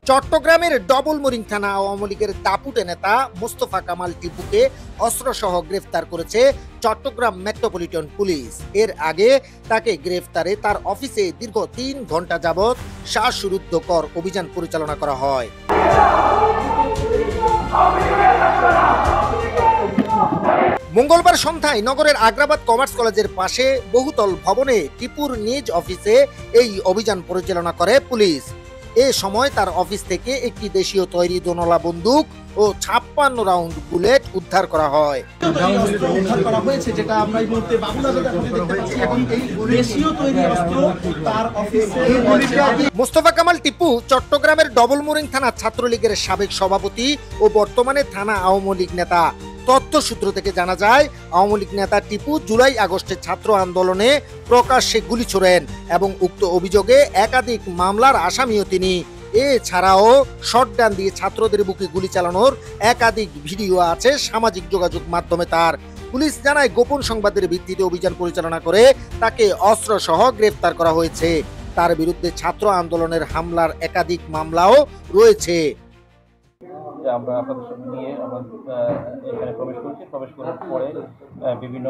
চট্টগ্রামের double mooring থানা আওয়ামী লীগের দাপুটে নেতা মোস্তফা কামাল টিপুকে অস্ত্রসহ গ্রেফতার করেছে চট্টগ্রাম মেট্রোপলিটন পুলিশ। এর আগে তাকে গ্রেফতারে তার অফিসে দীর্ঘ ৩ ঘন্টা যাবৎ শ্বাসরুদ্ধকর অভিযান পরিচালনা করা হয়। মঙ্গলবার সন্ধ্যায় নগরের আগ্রাবাদ কমার্স কলেজের পাশে বহুতল ভবনে টিপুর নিজ অফিসে এই অভিযান পরিচালনা করে পুলিশ। এ সময় তার অফিস থেকে একটি দেশীয় তৈরি দোনলা বন্দুক ও 56 রাউন্ড বুলেট উদ্ধার করা হয়। মোস্তফা কামাল টিপু চট্টগ্রামের ডবল মোরিং থানা ছাত্রলীগের সাবেক সভাপতি ও বর্তমানে থানা আওয়ামী লীগ নেতা। তথ্য সূত্র থেকে জানা যায়, আওয়ামী লীগ নেতা টিপু জুলাই আগস্টে ছাত্র আন্দোলনে প্রকাশ্যে গুলি ছোড়েন এবং উক্ত অভিযোগে একাধিক মামলার আসামিও তিনি। এছাড়াও শটগান দিয়ে ছাত্রদের বুকে গুলি চালানোর একাধিক ভিডিও আছে সামাজিক যোগাযোগ মাধ্যমে তার। পুলিশ জানায়, গোপন সংবাদের ভিত্তিতে অভিযান পরিচালনা করে তাকে অস্ত্রসহ গ্রেফতার করা হয়েছে। তার বিরুদ্ধে ছাত্র আন্দোলনের হামলার একাধিক মামলাও রয়েছে। আমরা আপনাদের সঙ্গে নিয়ে আমরা এখানে প্রবেশ করেছি। প্রবেশ করার পরে বিভিন্ন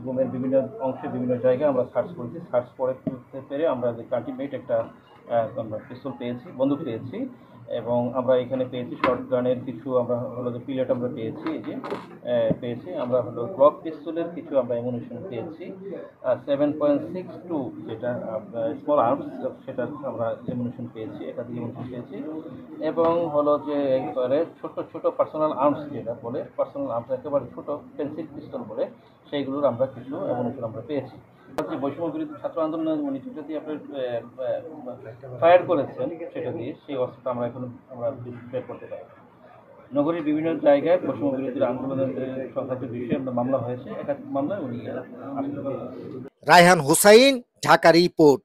রুমের বিভিন্ন অংশে বিভিন্ন জায়গায় আমরা সার্চ করেছি। সার্চ করে করতে পেরে আমরা যে কাল্টিমেট একটা আমরা পিস্তল পেয়েছি, বন্দুক পেয়েছি, এবং আমরা এখানে পেয়েছি শর্ট গানের কিছু, আমরা হলো যে পিলেট আমরা পেয়েছি, এই যে পেয়েছি আমরা হলো ব্লক পিস্তলের কিছু আমরা অ্যামুনিশন পেয়েছি, 7.62 যেটা স্মল আর্মস, সেটা আমরা অ্যামুনিশন পেয়েছি, একাধিক অ্যামুনিশন পেয়েছি, এবং হলো যে একবারে ছোট ছোট পার্সোনাল আর্মস, যেটা বলে পার্সোনাল আর্মস একেবারে ছোট পেন্সিল পিস্তল বলে, সেইগুলোর আমরা কিছু অ্যামুনিশন আমরা পেয়েছি। বৈষম্য বিরোধী ছাত্র আন্দোলনের উনি যেটা দিয়ে আপনার ফায়ার করেছেন, সেটা দিয়ে সেই অস্ত্রটা আমরা এখন আমরা বের করতে পারি। নগরীর বিভিন্ন জায়গায় বৈষম্য বিরোধী আন্দোলনের সংক্রান্ত বিষয়ে মামলা হয়েছে, একাধিক মামলায় উনি। রায়হান হুসাইন, ঢাকা রিপোর্ট।